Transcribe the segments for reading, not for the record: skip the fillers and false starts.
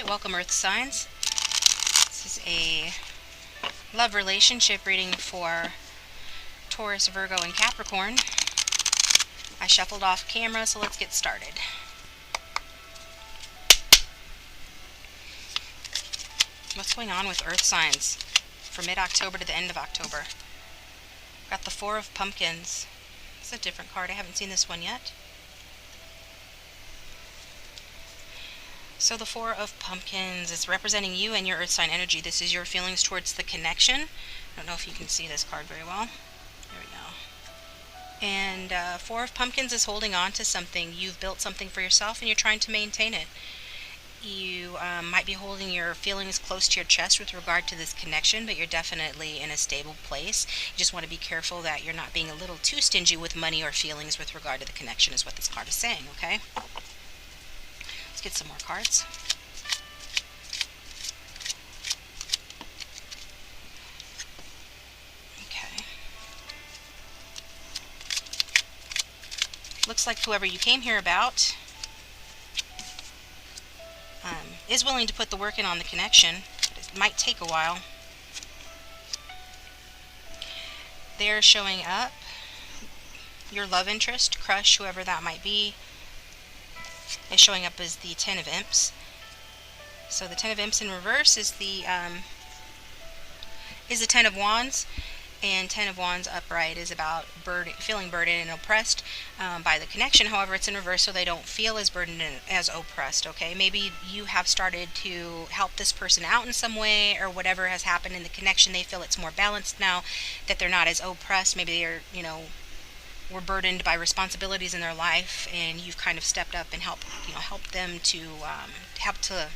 Alright, welcome Earth signs. This is a love relationship reading for Taurus, Virgo, and Capricorn. I shuffled off camera, so let's get started. What's going on with Earth signs from mid-October to the end of October? Got the Four of Pumpkins. It's a different card. I haven't seen this one yet. So the Four of Pumpkins is representing you and your Earth sign energy. This is your feelings towards the connection. I don't know if you can see this card very well. There we go. And Four of Pumpkins is holding on to something. You've built something for yourself and you're trying to maintain it. You might be holding your feelings close to your chest with regard to this connection, but you're definitely in a stable place. You just want to be careful that you're not being a little too stingy with money or feelings with regard to the connection is what this card is saying, okay? Let's get some more cards. Okay. Looks like whoever you came here about is willing to put the work in on the connection. It might take a while. They're showing up. Your love interest, crush, whoever that might be, is showing up as the Ten of Imps. So the Ten of Imps in reverse is the Ten of Wands, and Ten of Wands upright is about feeling burdened and oppressed by the connection. However, it's in reverse, so they don't feel as burdened and as oppressed. Okay, maybe you have started to help this person out in some way, or whatever has happened in the connection. They feel it's more balanced now, that they're not as oppressed. Maybe they're, were burdened by responsibilities in their life, and you've kind of stepped up and helped them to help to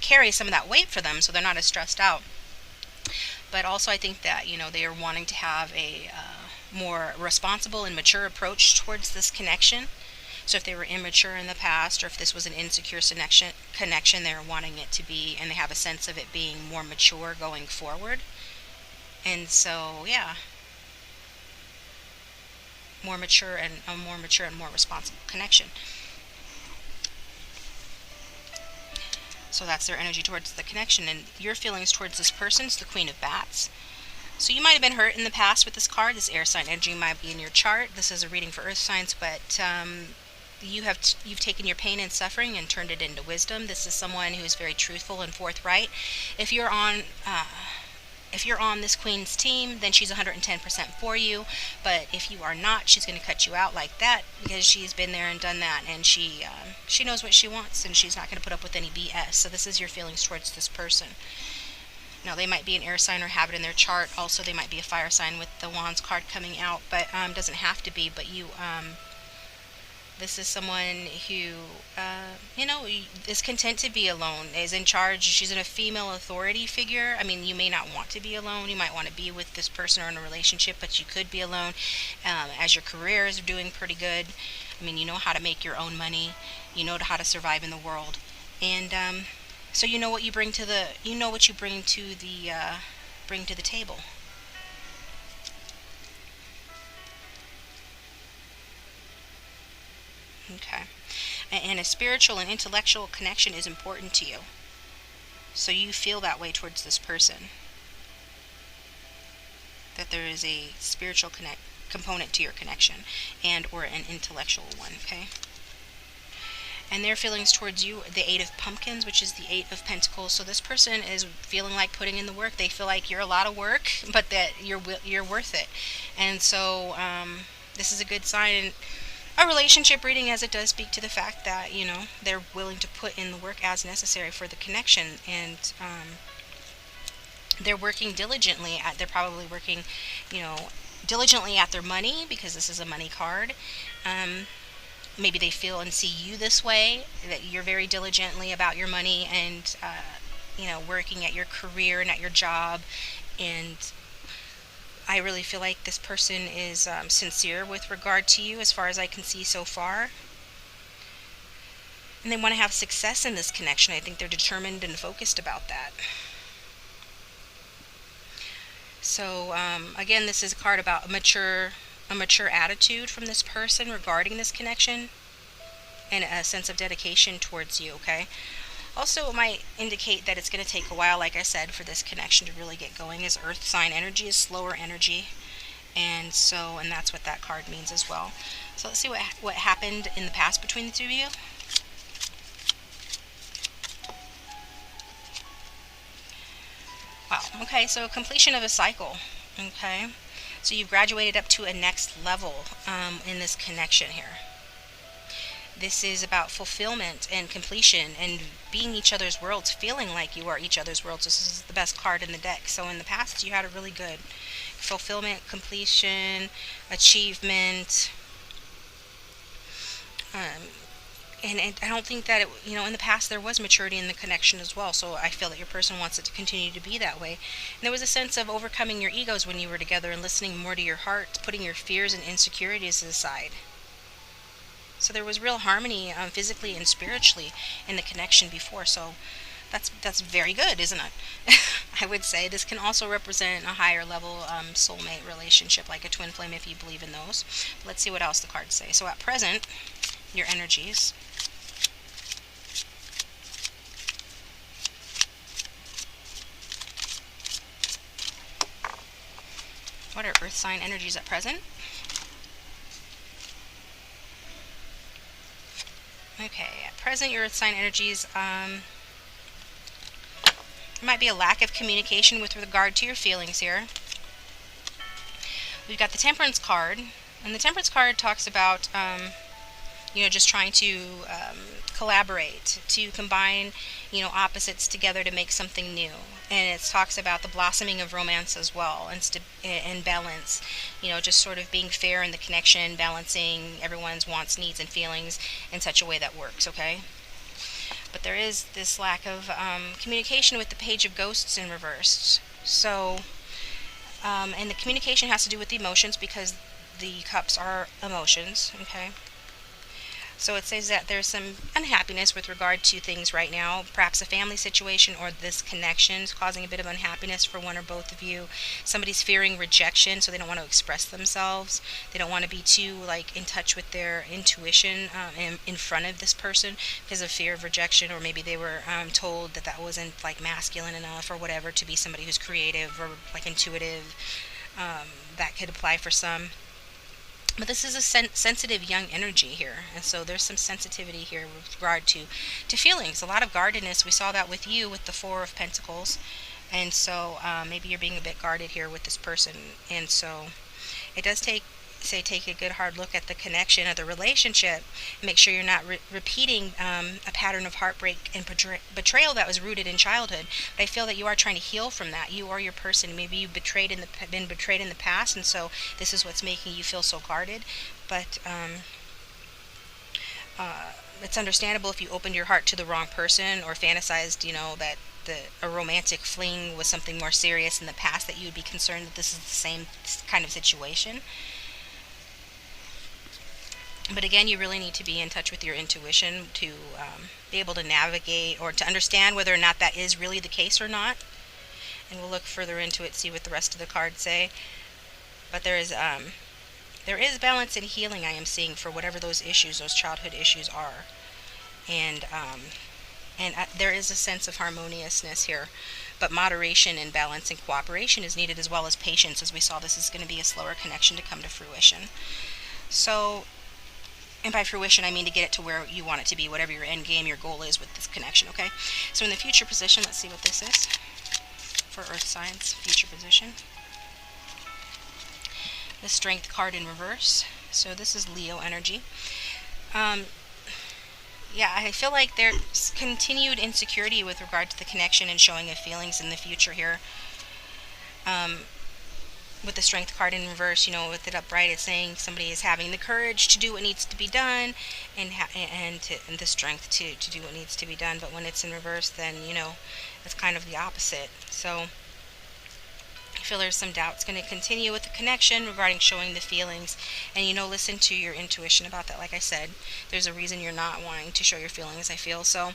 carry some of that weight for them, so they're not as stressed out. But also I think that they are wanting to have a more responsible and mature approach towards this connection. So if they were immature in the past, or if this was an insecure connection, they're wanting it to be, and they have a sense of it being more mature going forward. And so yeah, more mature and more responsible connection. So that's their energy towards the connection. And your feelings towards this person is the Queen of Bats. So you might have been hurt in the past with this card. This air sign energy might be in your chart. This is a reading for Earth signs, but you've taken your pain and suffering and turned it into wisdom. This is someone who is very truthful and forthright. If you're on this queen's team, then she's 110% for you. But if you are not, she's going to cut you out like that, because she's been there and done that, and she knows what she wants, and she's not going to put up with any BS. So this is your feelings towards this person. Now, they might be an air sign or have it in their chart. Also, they might be a fire sign with the Wands card coming out, but doesn't have to be. But this is someone who, is content to be alone, is in charge. She's a female authority figure. I mean, you may not want to be alone. You might want to be with this person or in a relationship, but you could be alone as your career is doing pretty good. I mean, you know how to make your own money. You know how to survive in the world. And so you know what you bring to the, bring to the table. Okay. And a spiritual and intellectual connection is important to you. So you feel that way towards this person, that there is a spiritual component to your connection, and or an intellectual one, okay? And their feelings towards you, the Eight of Pumpkins, which is the Eight of Pentacles. So this person is feeling like putting in the work. They feel like you're a lot of work, but that you're worth it. And so this is a good sign. A relationship reading, as it does speak to the fact that they're willing to put in the work as necessary for the connection, and they're working diligently they're probably working diligently at their money, because this is a money card. Maybe they feel and see you this way, that you're very diligently about your money, and working at your career and at your job. And I really feel like this person is sincere with regard to you, as far as I can see so far. And they want to have success in this connection. I think they're determined and focused about that. So, again, this is a card about a mature attitude from this person regarding this connection, and a sense of dedication towards you, okay? Also, it might indicate that it's going to take a while, like I said, for this connection to really get going, as earth sign energy is slower energy. And that's what that card means as well. So let's see what happened in the past between the two of you. Wow. Okay, so completion of a cycle. Okay, so you've graduated up to a next level in this connection here. This is about fulfillment and completion and being each other's worlds, feeling like you are each other's worlds. This is the best card in the deck. So in the past, you had a really good fulfillment, completion, achievement. And I don't think that in the past there was maturity in the connection as well. So I feel that your person wants it to continue to be that way. And there was a sense of overcoming your egos when you were together and listening more to your heart, putting your fears and insecurities aside. So there was real harmony physically and spiritually in the connection before. So that's very good, isn't it? I would say this can also represent a higher level soulmate relationship, like a twin flame if you believe in those. But let's see what else the cards say. So at present, your energies. What are earth sign energies at present? Okay, at present, your earth sign energies, there might be a lack of communication with regard to your feelings here. We've got the Temperance card, and the Temperance card talks about, just trying to collaborate, to combine, opposites together to make something new. And it talks about the blossoming of romance as well, and balance, just sort of being fair in the connection, balancing everyone's wants, needs, and feelings in such a way that works, okay? But there is this lack of communication with the Page of Ghosts in reverse. So, and the communication has to do with the emotions, because the cups are emotions, okay? So it says that there's some unhappiness with regard to things right now, perhaps a family situation or this connection is causing a bit of unhappiness for one or both of you. Somebody's fearing rejection, so they don't want to express themselves. They don't want to be too in touch with their intuition in front of this person because of fear of rejection, or maybe they were told that wasn't masculine enough or whatever to be somebody who's creative or intuitive. That could apply for some. But this is a sensitive young energy here, and so there's some sensitivity here with regard to feelings. A lot of guardedness. We saw that with you with the Four of Pentacles, and so maybe you're being a bit guarded here with this person. And so it does take a good hard look at the connection of the relationship. Make sure you're not repeating a pattern of heartbreak and betrayal that was rooted in childhood. But I feel that you are trying to heal from that. You or your person, maybe you've been betrayed in the past, and so this is what's making you feel so guarded. But it's understandable if you opened your heart to the wrong person or fantasized, that a romantic fling was something more serious in the past, that you would be concerned that this is the same kind of situation. But again, you really need to be in touch with your intuition to be able to navigate or to understand whether or not that is really the case or not. And we'll look further into it, see what the rest of the cards say. But there is balance and healing I am seeing for whatever those childhood issues are. And there is a sense of harmoniousness here. But moderation and balance and cooperation is needed, as well as patience. As we saw, this is going to be a slower connection to come to fruition. So, and by fruition, I mean to get it to where you want it to be, whatever your end game, your goal is with this connection, okay? So in the future position, let's see what this is for Earth signs, future position. The Strength card in reverse. So this is Leo energy. Yeah, I feel like there's continued insecurity with regard to the connection and showing of feelings in the future here. With the Strength card in reverse, with it upright, it's saying somebody is having the courage to do what needs to be done, and the strength to do what needs to be done. But when it's in reverse, then it's kind of the opposite. So I feel there's some doubts going to continue with the connection regarding showing the feelings, and listen to your intuition about that. Like I said, there's a reason you're not wanting to show your feelings, I feel. So,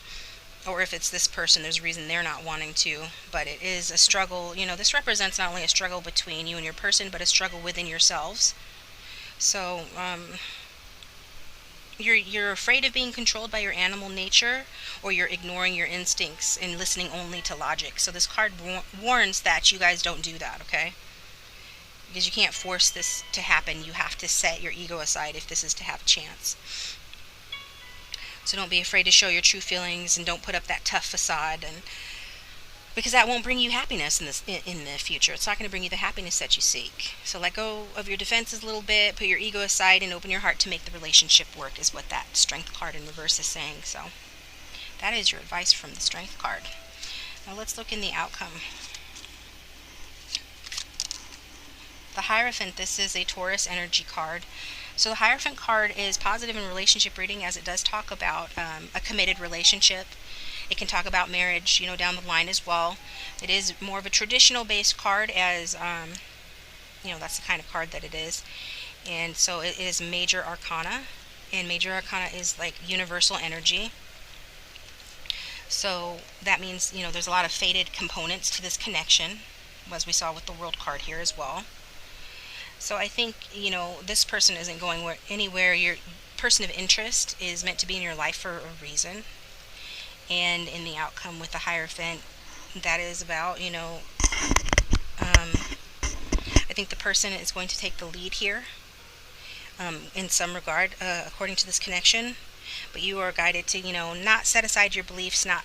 or if it's this person, there's a reason they're not wanting to. But it is a struggle. This represents not only a struggle between you and your person, but a struggle within yourselves. So you're afraid of being controlled by your animal nature, or you're ignoring your instincts and listening only to logic. So this card warns that you guys don't do that, okay? Because you can't force this to happen. You have to set your ego aside if this is to have a chance. So don't be afraid to show your true feelings, and don't put up that tough facade, and because that won't bring you happiness in the future. It's not going to bring you the happiness that you seek. So let go of your defenses a little bit, put your ego aside, and open your heart to make the relationship work, is what that Strength card in reverse is saying. So that is your advice from the Strength card. Now let's look in the outcome. The Hierophant, this is a Taurus energy card. So the Hierophant card is positive in relationship reading, as it does talk about a committed relationship. It can talk about marriage, down the line as well. It is more of a traditional based card, as that's the kind of card that it is. And so it is Major Arcana, and Major Arcana is like universal energy. So that means, there's a lot of fated components to this connection, as we saw with the World card here as well. So I think, this person isn't going anywhere. Your person of interest is meant to be in your life for a reason. And in the outcome with the Hierophant, that is about, I think the person is going to take the lead here, in some regard, according to this connection. But you are guided to, not set aside your beliefs, not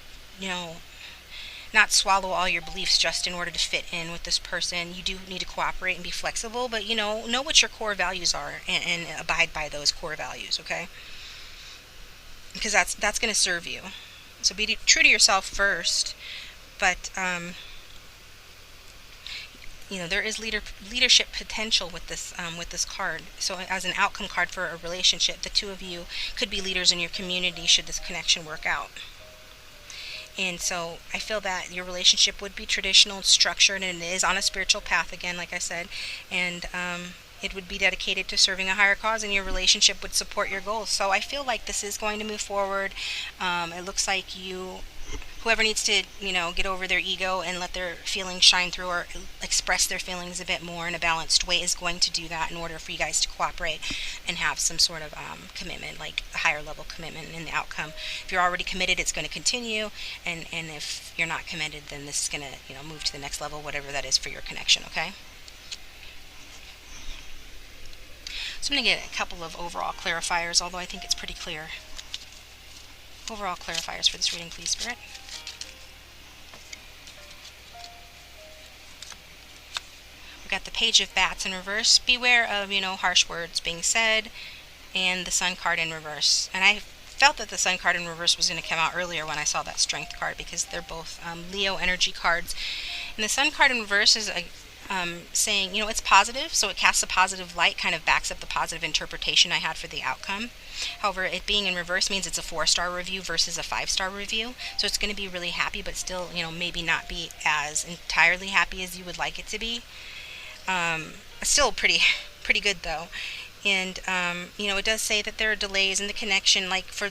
swallow all your beliefs just in order to fit in with this person. You do need to cooperate and be flexible, but know what your core values are, and abide by those core values, okay? Because that's going to serve you. So be true to yourself first, but there is leadership potential with this card. So as an outcome card for a relationship, the two of you could be leaders in your community should this connection work out. And so I feel that your relationship would be traditional, structured, and it is on a spiritual path again, like I said, and it would be dedicated to serving a higher cause, and your relationship would support your goals. So I feel like this is going to move forward. It looks like whoever needs to, get over their ego and let their feelings shine through, or express their feelings a bit more in a balanced way, is going to do that in order for you guys to cooperate and have some sort of commitment, like a higher level commitment in the outcome. If you're already committed, it's going to continue, and if you're not committed, then this is going to, move to the next level, whatever that is for your connection, okay? So I'm going to get a couple of overall clarifiers, although I think it's pretty clear. Overall clarifiers for this reading, please, Spirit. We've got the Page of Bats in reverse. Beware of, harsh words being said, and the Sun card in reverse. And I felt that the Sun card in reverse was going to come out earlier when I saw that Strength card, because they're both Leo energy cards. And the Sun card in reverse is saying, it's positive, so it casts a positive light, kind of backs up the positive interpretation I had for the outcome. However, it being in reverse means it's a 4-star review versus a 5-star review. So it's going to be really happy, but still, maybe not be as entirely happy as you would like it to be. Still pretty good though. And, it does say that there are delays in the connection, like for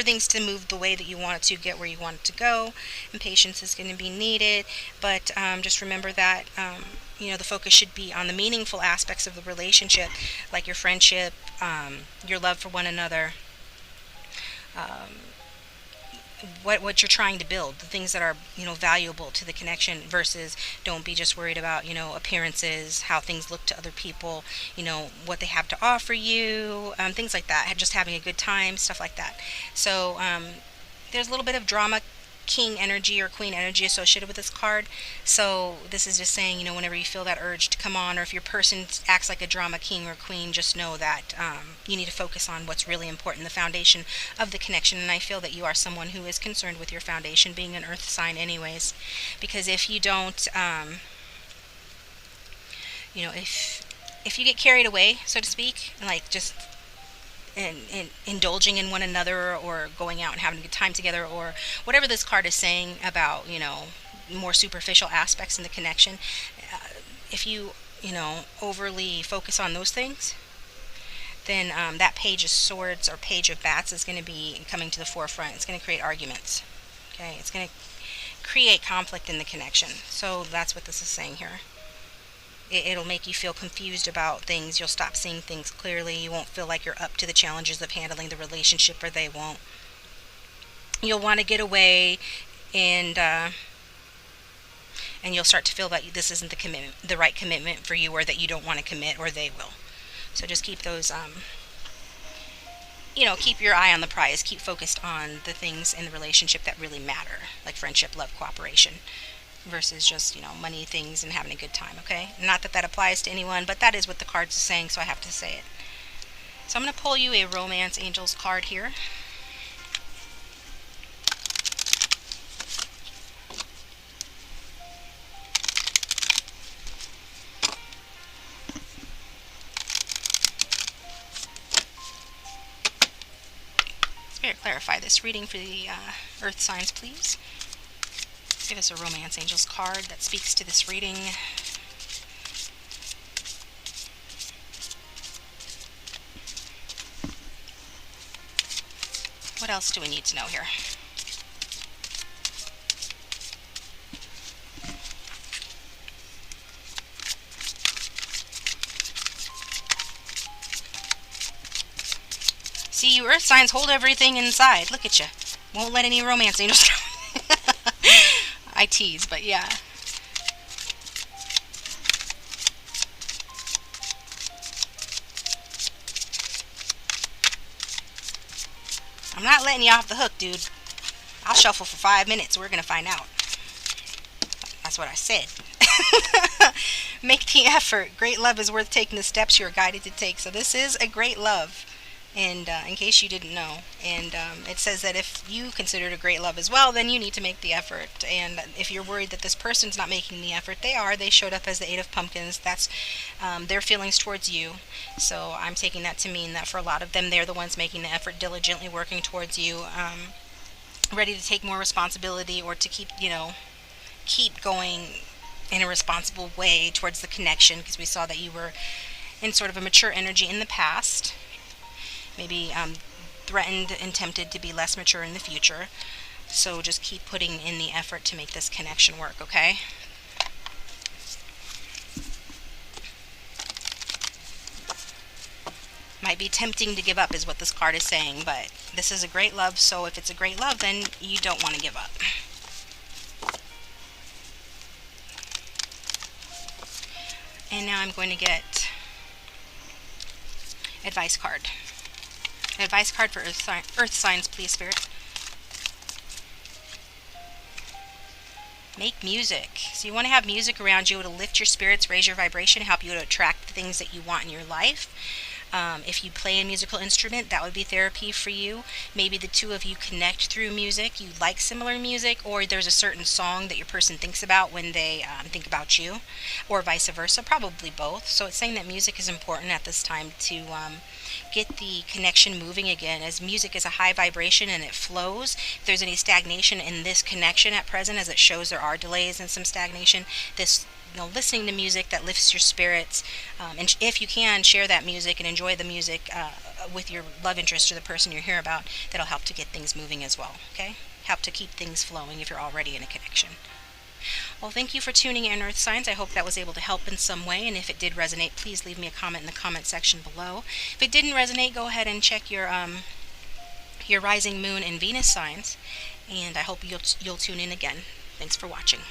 things to move the way that you want it to, get where you want it to go, and patience is going to be needed. But just remember that, the focus should be on the meaningful aspects of the relationship, like your friendship, your love for one another, what you're trying to build, the things that are, valuable to the connection, versus don't be just worried about, appearances, how things look to other people, what they have to offer you, things like that, just having a good time, stuff like that. So there's a little bit of drama king energy or queen energy associated with this card. So this is just saying, whenever you feel that urge to come on, or if your person acts like a drama king or queen, just know that you need to focus on what's really important, the foundation of the connection. And I feel that you are someone who is concerned with your foundation, being an earth sign anyways, because if you don't, if you get carried away, so to speak, like just and indulging in one another, or going out and having a good time together, or whatever this card is saying about, more superficial aspects in the connection, if you, overly focus on those things, then that Page of Swords or Page of Bats is going to be coming to the forefront. It's going to create arguments. Okay, it's going to create conflict in the connection. So that's what this is saying here. it'll make you feel confused about things. You'll stop seeing things clearly. You won't feel like you're up to the challenges of handling the relationship, or they won't. You'll want to get away, and and you'll start to feel that this isn't the right commitment for you, or that you don't want to commit, or they will. So just keep those, keep your eye on the prize. Keep focused on the things in the relationship that really matter, like friendship, love, cooperation, versus just, money, things, and having a good time, okay? Not that that applies to anyone, but that is what the cards are saying, so I have to say it. So I'm going to pull you a Romance Angels card here. Spirit, clarify this reading for the Earth signs, please. Give us a Romance Angels card that speaks to this reading. What else do we need to know here? See, you Earth signs hold everything inside. Look at you. Won't let any Romance Angels come. I tease, but yeah. I'm not letting you off the hook, dude. I'll shuffle for 5 minutes. We're going to find out. That's what I said. Make the effort. Great love is worth taking the steps you are guided to take. So this is a great love. And in case you didn't know, and it says that if you consider it a great love as well, then you need to make the effort. And if you're worried that this person's not making the effort, they are. They showed up as the Eight of Pumpkins. That's their feelings towards you. So I'm taking that to mean that for a lot of them, they're the ones making the effort, diligently working towards you, ready to take more responsibility, or to keep going in a responsible way towards the connection, because we saw that you were in sort of a mature energy in the past. Maybe threatened and tempted to be less mature in the future. So just keep putting in the effort to make this connection work, okay? Might be tempting to give up is what this card is saying, but this is a great love, so if it's a great love, then you don't want to give up. And now I'm going to get advice card. Advice card for Earth signs, please, Spirit. Make music. So you want to have music around you. It'll lift your spirits, raise your vibration, help you to attract the things that you want in your life. If you play a musical instrument, that would be therapy for you. Maybe the two of you connect through music. You like similar music, or there's a certain song that your person thinks about when they think about you, or vice versa. Probably both. So it's saying that music is important at this time to get the connection moving again, as music is a high vibration and it flows. If there's any stagnation in this connection at present, as it shows there are delays and some stagnation, this listening to music that lifts your spirits, and if you can, share that music and enjoy the music with your love interest or the person you're here about. That'll help to get things moving as well, okay? Help to keep things flowing if you're already in a connection. Well, thank you for tuning in, Earth signs. I hope that was able to help in some way, and if it did resonate, please leave me a comment in the comment section below. If it didn't resonate, go ahead and check your rising moon and Venus signs, and I hope you'll tune in again. Thanks for watching.